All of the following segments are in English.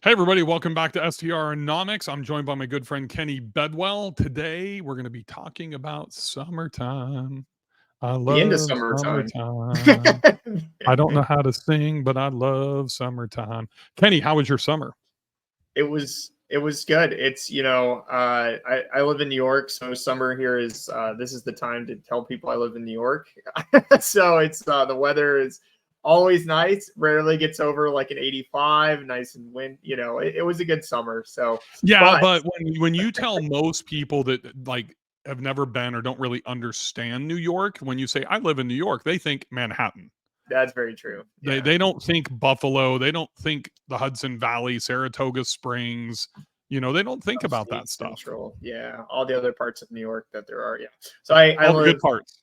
Hey everybody, welcome back to STRonomics. I'm joined by my good friend Kenny Bedwell. Today we're going to be talking about summertime. I The end of love summertime. summertime. I don't know how to sing, but I love summertime. Kenny, how was your summer? It was good. I live in New York, so summer here is this is the time to tell people I live in New York. So it's the weather is always nice. Rarely gets over like an 85, nice and wind. It was a good summer. So, Yeah, but but when you tell most people that like have never been or don't really understand New York, when you say I live in New York, they think Manhattan. that's very true. They Yeah, they don't think Buffalo, they don't think the Hudson Valley, Saratoga Springs. They don't think about upstate, that stuff. central. Yeah, all the other parts of New York that there are. Yeah. So I All the good live. parts.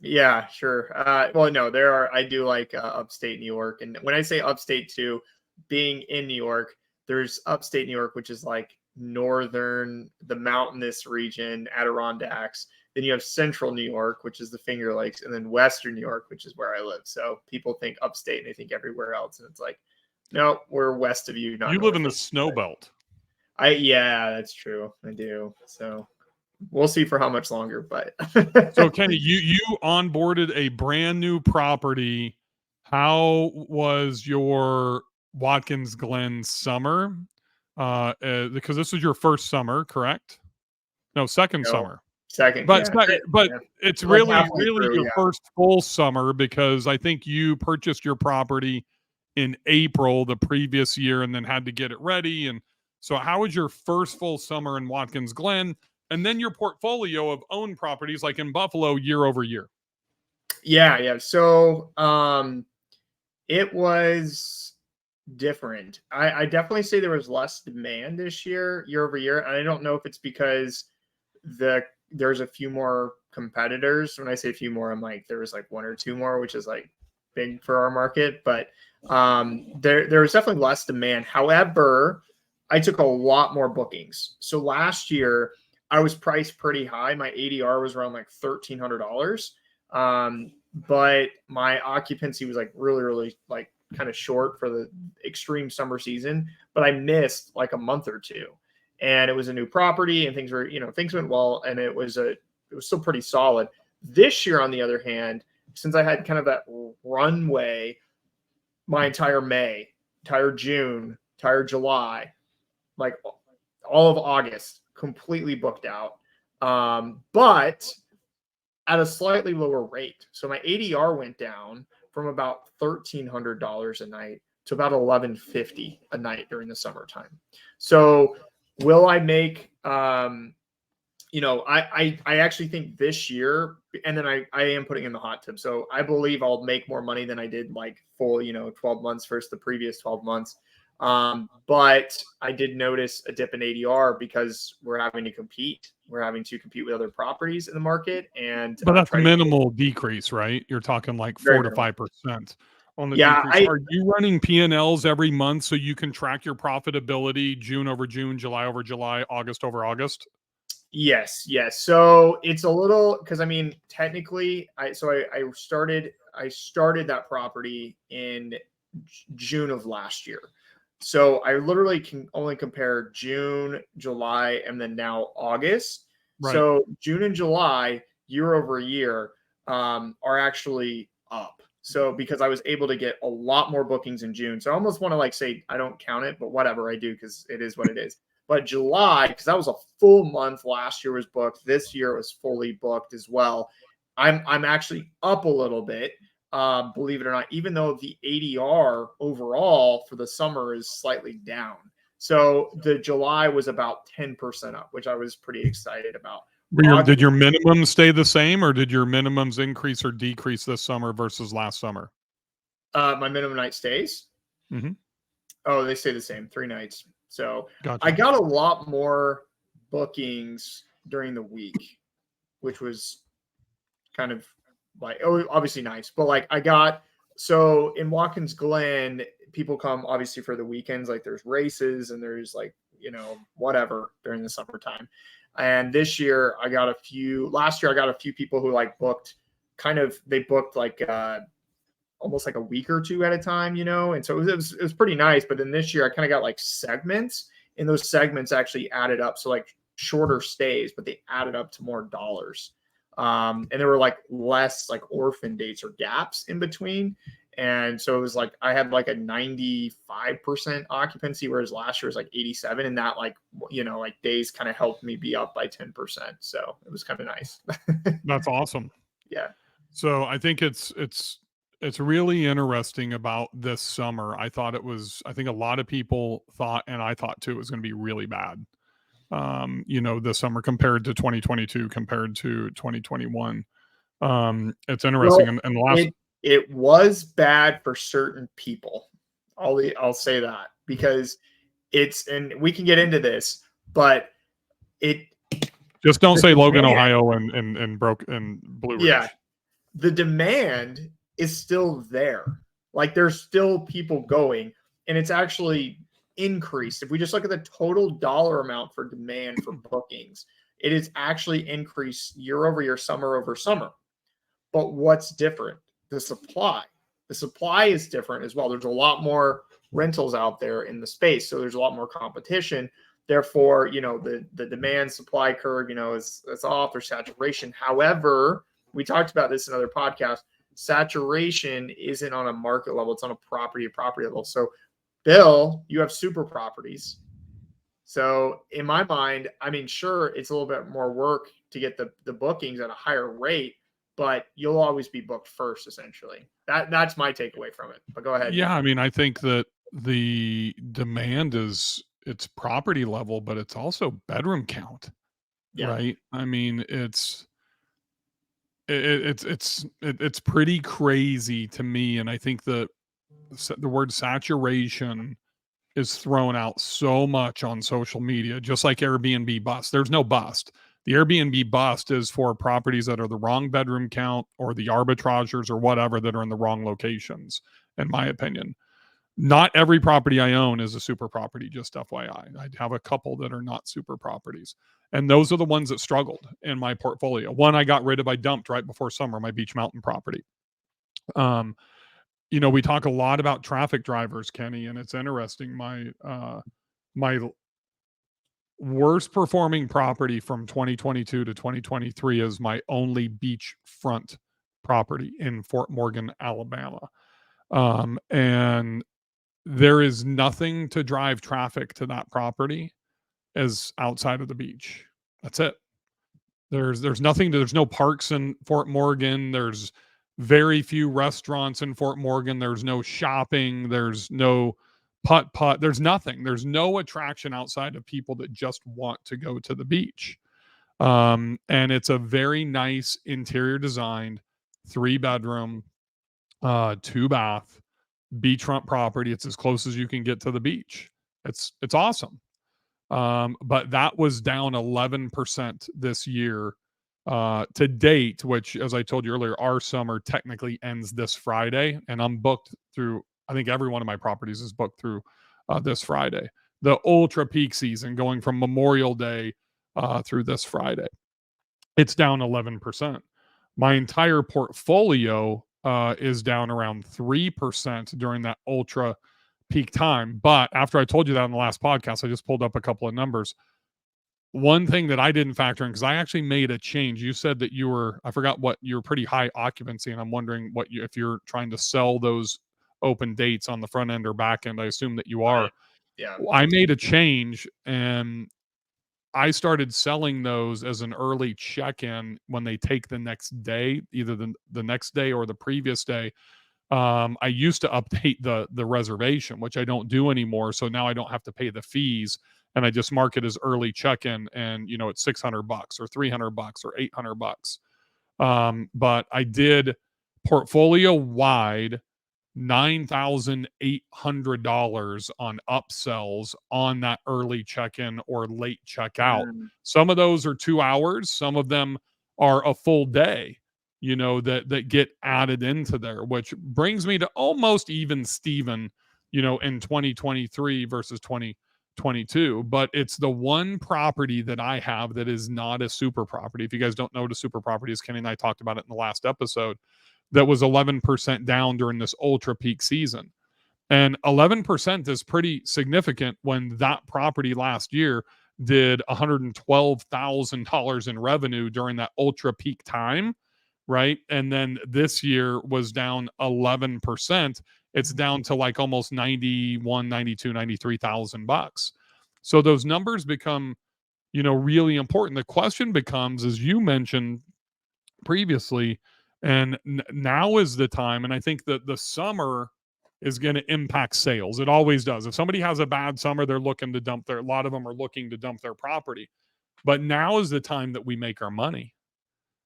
Yeah, sure. Well, no, there are. I do like upstate New York, and when I say upstate too, being in New York, there's upstate New York, which is like northern, the mountainous region, Adirondacks. Then you have central New York, which is the Finger Lakes, and then western New York, which is where I live. So people think upstate, and they think everywhere else, and it's like, no, we're west of you, not You live in north the of snow you. belt. Yeah, that's true. I do. So we'll see for how much longer, but So Kenny, you onboarded a brand new property. How was your Watkins Glen summer? Because this was your first summer, correct? No, second no, summer. second, But yeah, but yeah, it's like really halfway through, your yeah. first full summer because I think you purchased your property in April the previous year and then had to get it ready. And so, how was your first full summer in Watkins Glen? And then your portfolio of owned properties, like in Buffalo, year over year. Yeah. So it was different. I definitely say there was less demand this year over year. And I don't know if it's because there's a few more competitors. When I say a few more, I'm like there was like one or two more, which is like big for our market. But there was definitely less demand. However, I took a lot more bookings. So last year I was priced pretty high. My ADR was around like $1,300. But my occupancy was like really like kind of short for the extreme summer season, but I missed like a month or two. And it was a new property and things went well, and it was still pretty solid. This year, on the other hand, since I had kind of that runway my entire May, entire June, entire July, like all of August, completely booked out. But at a slightly lower rate. So my ADR went down from about $1,300 a night to about $1,150 a night during the summertime. So will I make I actually think this year, and then I am putting in the hot tip. So I believe I'll make more money than I did like full, 12 months versus the previous 12 months. But I did notice a dip in ADR because we're having to compete. We're having to compete with other properties in the market and But that's try to get minimal decrease, right? You're talking like very 4 to minimal. 5% on the Yeah, decrease. Are you running P&Ls every month so you can track your profitability June over June, July over July, August over August? yes. So it's a little because I mean, technically, I started that property in June of last year. So I literally can only compare June, July, and then now August. Right. So June and July, year over year, are actually up. So because I was able to get a lot more bookings in June, so I almost want to like say I don't count it, but whatever I do because it is what it is. But July, because that was a full month last year was booked. This year was fully booked as well. I'm actually up a little bit, believe it or not, even though the ADR overall for the summer is slightly down. So the July was about 10% up, which I was pretty excited about. Did August, your minimums stay the same or did your minimums increase or decrease this summer versus last summer? my minimum night stays. Mm-hmm. Oh, they stay the same, 3 nights. So I Gotcha. got a lot more bookings during the week, which was kind of like obviously nice, but like I got so in Watkins Glen, people come obviously for the weekends, like there's races and there's like whatever during the summertime. And this year I got a few. Last year I got a few people who like booked, they booked like almost like a week or two at a time, and so it was pretty nice. But then this year I kind of got like segments, and those segments actually added up. So like shorter stays, but they added up to more dollars. And there were like less like orphan dates or gaps in between. And so it was like I had like a 95% occupancy, whereas last year was like 87. And that like, like days kind of helped me be up by 10%. So it was kind of nice. That's awesome. Yeah. So I think it's really interesting about this summer. I think a lot of people thought, and I thought too, it was going to be really bad. This summer compared to 2022, compared to 2021. It's interesting. Well, And the last, it was bad for certain people. I'll say that, because and we can get into this, but just don't say Logan, demand, Ohio and Blue Ridge. Yeah. The demand is still there. Like there's still people going, and it's actually increased. If we just look at the total dollar amount for demand for bookings, it is actually increased year over year, summer over summer. But what's different? The supply. The supply is different as well. There's a lot more rentals out there in the space, so there's a lot more competition. Therefore, the demand supply curve, is off. There's saturation. However, we talked about this in other podcasts. Saturation isn't on a market level; it's on a property level. So, Bill, you have super properties. So, in my mind, I mean, sure, it's a little bit more work to get the bookings at a higher rate, but you'll always be booked first, essentially. That's my takeaway from it. But go ahead. Yeah, I mean, I think that the demand it's property level, but it's also bedroom count, right? I mean, it's pretty crazy to me, and I think the word saturation is thrown out so much on social media, just like Airbnb bust. There's no bust. The Airbnb bust is for properties that are the wrong bedroom count or the arbitragers or whatever that are in the wrong locations, in my opinion. Not every property I own is a super property, just FYI. I have a couple that are not super properties. And those are the ones that struggled in my portfolio. One I got rid of, I dumped right before summer, my Beach Mountain property. We talk a lot about traffic drivers, Kenny, and it's interesting. My worst performing property from 2022 to 2023 is my only beachfront property in Fort Morgan, Alabama. And there is nothing to drive traffic to that property as outside of the beach. That's it. There's nothing. There's no parks in Fort Morgan. There's very few restaurants in Fort Morgan. There's no shopping. There's no putt. There's nothing. There's no attraction outside of people that just want to go to the beach. And it's a very nice interior designed 3-bedroom, 2-bath beachfront property. It's as close as you can get to the beach. It's awesome. But that was down 11% this year to date, which, as I told you earlier, our summer technically ends this Friday, and I'm booked through, I think every one of my properties is booked through this Friday. The ultra peak season going from Memorial Day through this Friday. It's down 11%. My entire portfolio is down around 3% during that ultra peak time. But after I told you that in the last podcast, I just pulled up a couple of numbers. One thing that I didn't factor in, because I actually made a change. You said that I forgot what, you were pretty high occupancy, and I'm wondering if you're trying to sell those open dates on the front end or back end. I assume that you are. Yeah. I made a change, and I started selling those as an early check-in when they take the next day, either the next day or the previous day. I used to update the reservation, which I don't do anymore. So now I don't have to pay the fees, and I just mark it as early check-in, and it's $600 or $300 or $800. But I did portfolio wide $9,800 on upsells on that early check-in or late checkout. Some of those are 2 hours, some of them are a full day, that get added into there, which brings me to almost even Steven, in 2023 versus 2022. But it's the one property that I have that is not a super property. If you guys don't know what a super property is, Kenny and I talked about it in the last episode. that was 11% down during this ultra peak season. And 11% is pretty significant when that property last year did $112,000 in revenue during that ultra peak time, right? And then this year was down 11%. It's down to like almost 91, 92, 93,000 bucks. So those numbers become, really important. The question becomes, as you mentioned previously, and now is the time. And I think that the summer is going to impact sales. It always does. If somebody has a bad summer, they're looking to dump a lot of them are looking to dump their property. But now is the time that we make our money.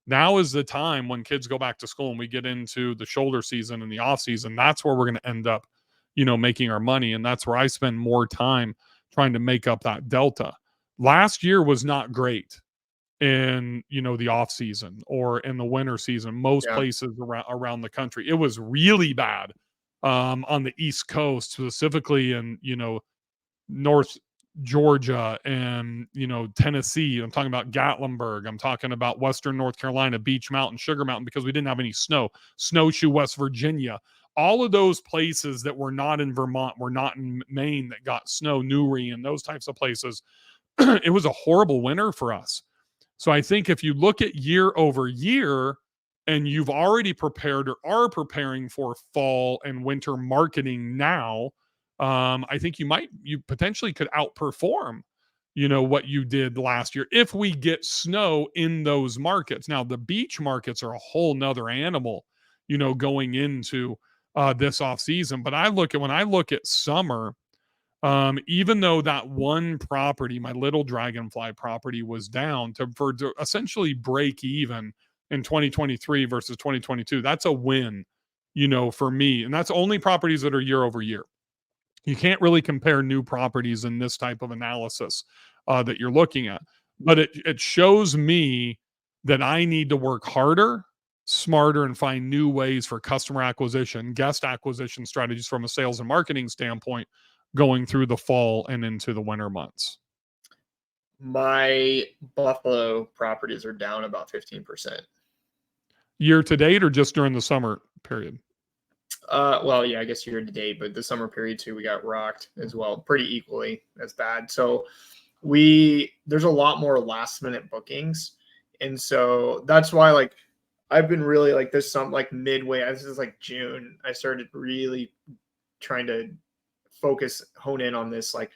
Now is the time when kids go back to school and we get into the shoulder season and the off season. That's where we're going to end up, making our money. And that's where I spend more time trying to make up that delta. Last year was not great in the off season or in the winter season. Most Yeah. places around the country, it was really bad on the East Coast, specifically in North Georgia and Tennessee. I'm talking about Gatlinburg. I'm talking about Western North Carolina, Beach Mountain, Sugar Mountain, because we didn't have any snow. Snowshoe, West Virginia. All of those places that were not in Vermont, were not in Maine, that got snow, Newry, and those types of places. It was a horrible winter for us. So I think if you look at year over year and you've already prepared or are preparing for fall and winter marketing now, I think you potentially could outperform, what you did last year if we get snow in those markets. Now, the beach markets are a whole nother animal, going into this off season. But when I look at summer, even though that one property, my little Dragonfly property, was down to essentially break even in 2023 versus 2022, that's a win, for me. And that's only properties that are year over year. You can't really compare new properties in this type of analysis that you're looking at. But it shows me that I need to work harder, smarter, and find new ways for customer acquisition, guest acquisition strategies from a sales and marketing standpoint going through the fall and into the winter months. My Buffalo properties are down about 15%. Year to date or just during the summer period? Well, yeah, I guess year to date, but the summer period too, we got rocked as well, pretty equally as bad. So there's a lot more last minute bookings. And so that's why, like, I've been really like this, midway, this is like June, I started really trying to hone in on this. Like,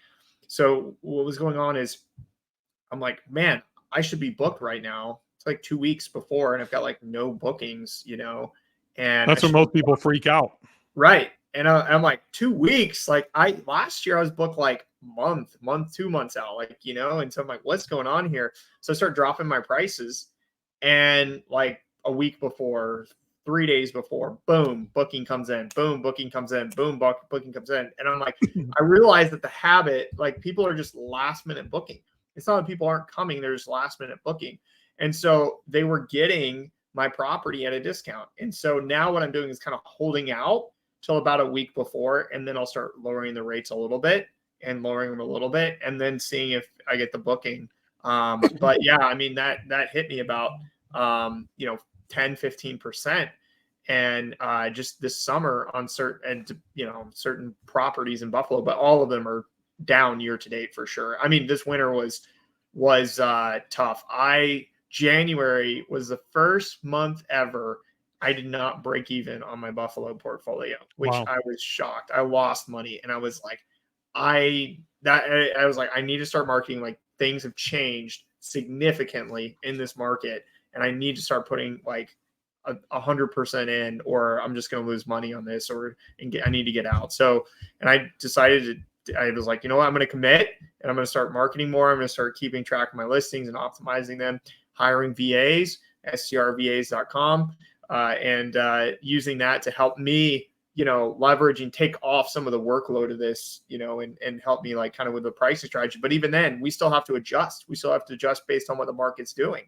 so what was going on is I'm like, man, I should be booked right now. It's like 2 weeks before, and I've got like no bookings, and that's where most people freak out. Right. And I'm like 2 weeks. Like last year I was booked like month, 2 months out, and so I'm like, what's going on here? So I start dropping my prices, and like a week before, 3 days before, boom, booking comes in, boom, booking comes in, boom, booking comes in. And I'm like, I realized that the habit, like, people are just last minute booking. It's not that people aren't coming, they're just last minute booking. And so they were getting my property at a discount. And so now what I'm doing is kind of holding out till about a week before, and then I'll start lowering the rates a little bit and lowering them a little bit, and then seeing if I get the booking. But yeah, I mean, that hit me about 10-15%, and just this summer on certain properties in Buffalo, but all of them are down year to date for sure. I mean, this winter was tough. January was the first month ever I did not break even on my Buffalo portfolio, which Wow. I was shocked. I lost money, and I was like, I was like, I need to start marketing. Like, things have changed significantly in this market, and I need to start putting like 100% in, or I'm just going to lose money on this, I need to get out. So, and I decided I was like, you know what, I'm going to commit, and I'm going to start marketing more. I'm going to start keeping track of my listings and optimizing them, hiring VAs, strvas.com, and using that to help me, leverage and take off some of the workload of this, and help me, like, kind of with the pricing strategy. But even then, we still have to adjust. We still have to adjust based on what the market's doing,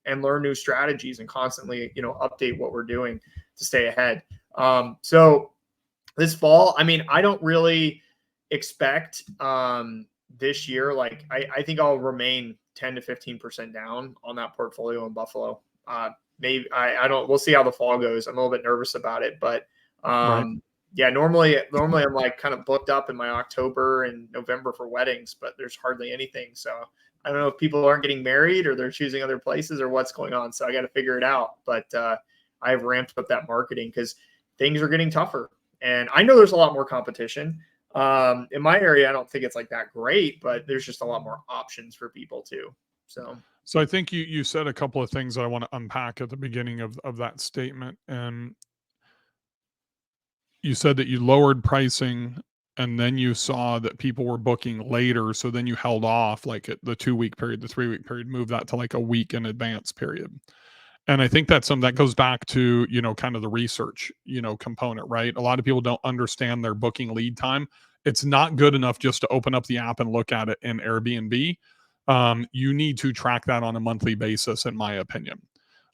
and learn new strategies, and constantly, update what we're doing to stay ahead. So this fall, I mean, I don't really expect this year, I think I'll remain 10 to 15% down on that portfolio in Buffalo maybe I don't. We'll see how the fall goes. I'm a little bit nervous about it, but Right. yeah, normally I'm like kind of booked up in my October and November for weddings, but there's hardly anything. So I don't know if people aren't getting married or they're choosing other places or what's going on. So I got to figure it out. But I've ramped up that marketing because things are getting tougher, and I know there's a lot more competition. In my area, I don't think it's like that great, but there's just a lot more options for people too. So I think you said a couple of things that I want to unpack at the beginning of that statement. And you said that you lowered pricing and then you saw that people were booking later. So then you held off like at the 2 week period, the 3 week period, move that to like a week in advance period. And I think that's something that goes back to, kind of the research, component, right? A lot of people don't understand their booking lead time. It's not good enough just to open up the app and look at it in Airbnb. You need to track that on a monthly basis, in my opinion.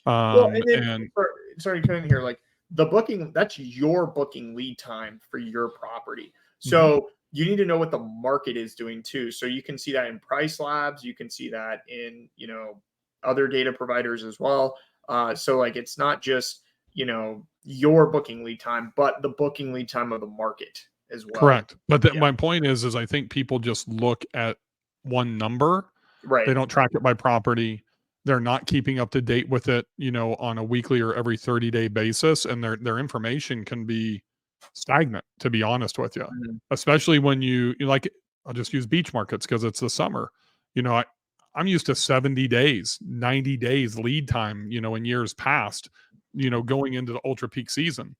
Well, and then And sorry, couldn't hear like the booking. That's your booking lead time for your property. Mhm. So you need to know what the market is doing too. So you can see that in Price Labs. You can see that in other data providers as well. So like it's not just your booking lead time, but the booking lead time of the market as well. correct. But Yeah. my point is I think people just look at one number. Right. They don't track it by property. They're not keeping up to date with it, on a weekly or every 30-day basis, and their information can be stagnant, to be honest with you. Mhm. Especially when like, I'll just use beach markets because it's the summer. You know, I I'm used to 70 days, 90 days lead time, in years past, going into the ultra peak season.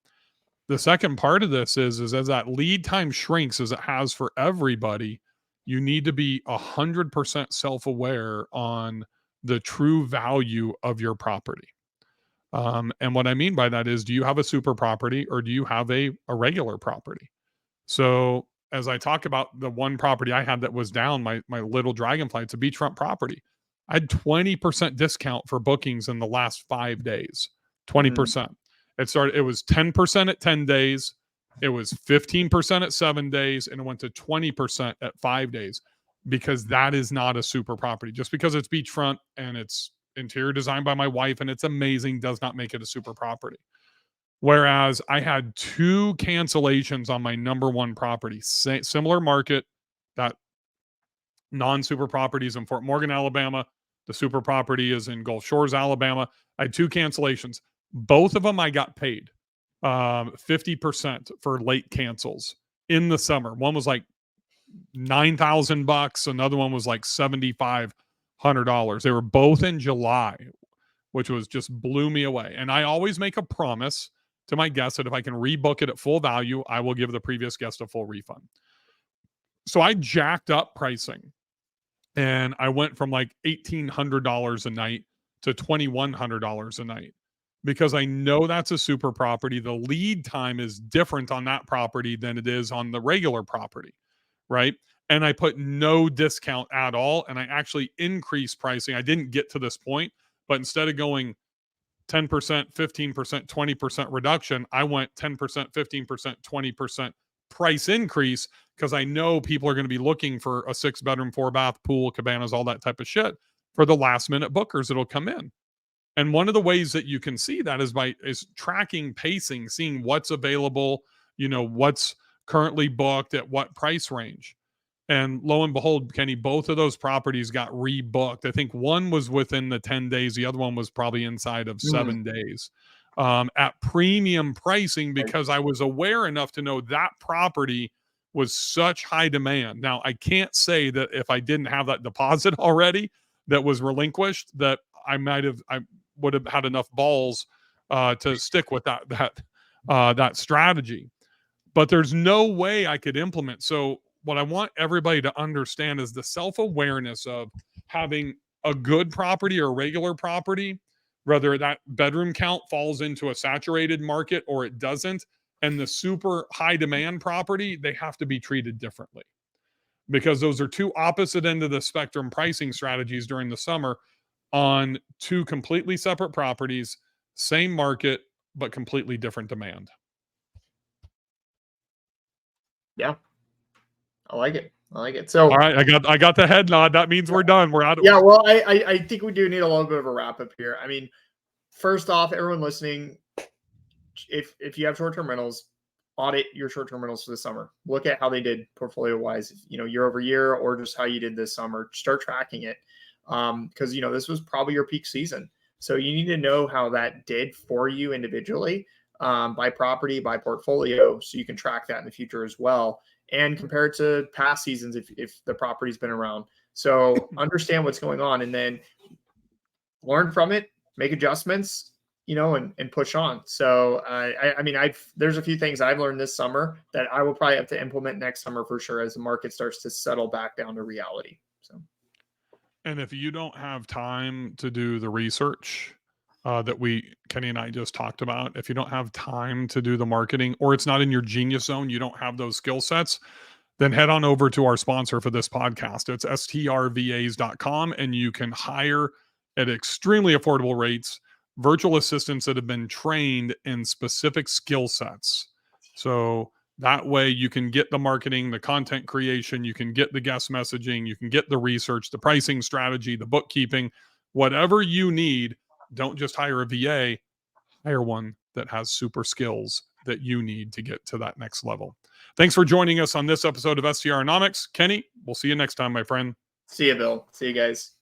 The second part of this is as that lead time shrinks as it has for everybody, you need to be 100% self-aware on the true value of your property. And what I mean by that is, do you have a super property or do you have a regular property? So as I talk about the one property I had that was down, my little dragonfly, it's a beachfront property. I had 20% discount for bookings in the last 5 days. Mhm. 20%. It was 10% at 10 days, it was 15% at 7 days, and it went to 20% at 5 days because that is not a super property. Just because it's beachfront and it's interior designed by my wife and it's amazing does not make it a super property. Whereas I had 2 cancellations on my number 1 property, similar market, that non-super properties in Fort Morgan, Alabama. The super property is in Gulf Shores, Alabama. I had 2 cancellations. Both of them I got paid 50% for late cancels in the summer. One was like $9,000, another one was like $7,500. They were both in July, which was just blew me away. And I always make a promise to my guests that if I can rebook it at full value, I will give the previous guest a full refund. So I jacked up pricing and I went from like $1,800 a night to $2,100 a night because I know that's a super property. The lead time is different on that property than it is on the regular property, right? And I put no discount at all. And I actually increased pricing. I didn't get to this point, but instead of going 10%, 15%, 20% reduction, I went 10%, 15%, 20% price increase because I know people are going to be looking for a 6-bedroom, 4-bath, pool, cabanas, all that type of shit for the last minute bookers that'll come in. And one of the ways that you can see that is tracking pacing, seeing what's available, what's currently booked at what price range. And lo and behold, Kenny, both of those properties got rebooked. I think one was within the 10 days, the other one was probably inside of Mhm. 7 days at premium pricing because I was aware enough to know that property was such high demand. Now, I can't say that if I didn't have that deposit already that was relinquished, that I would have had enough balls to stick with that strategy. But there's no way I could implement. So what I want everybody to understand is the self-awareness of having a good property or regular property, whether that bedroom count falls into a saturated market or it doesn't, and the super high demand property, they have to be treated differently because those are two opposite end of the spectrum pricing strategies during the summer on two completely separate properties, same market, but completely different demand. Yeah, I like it. I like it. All So right, I got the head nod. That means we're done. We're out. yeah, well, I think we do need a little bit of a wrap up here. I mean, first off, everyone listening, if you have short-term rentals, audit your short-term rentals for the summer. Look at how they did portfolio-wise, year over year, or just how you did this summer. Start tracking it, because this was probably your peak season. So you need to know how that did for you individually, by property, by portfolio, so you can track that in the future as well, and compare it to past seasons if the property's been around. So understand what's going on, and then learn from it, make adjustments, and push on. So I mean, there's a few things I've learned this summer that I will probably have to implement next summer for sure, as the market starts to settle back down to reality. So, And if you don't have time to do the research that Kenny and I just talked about, if you don't have time to do the marketing, or it's not in your genius zone, you don't have those skill sets, then head on over to our sponsor for this podcast. It's strvas.com, and you can hire at extremely affordable rates virtual assistants that have been trained in specific skill sets. So that way you can get the marketing, the content creation, you can get the guest messaging, you can get the research, the pricing strategy, the bookkeeping, whatever you need. Don't just hire a VA, hire one that has super skills that you need to get to that next level. Thanks for joining us on this episode of STRonomics. Kenny, we'll see you next time, my friend. see you, Bill. See you guys.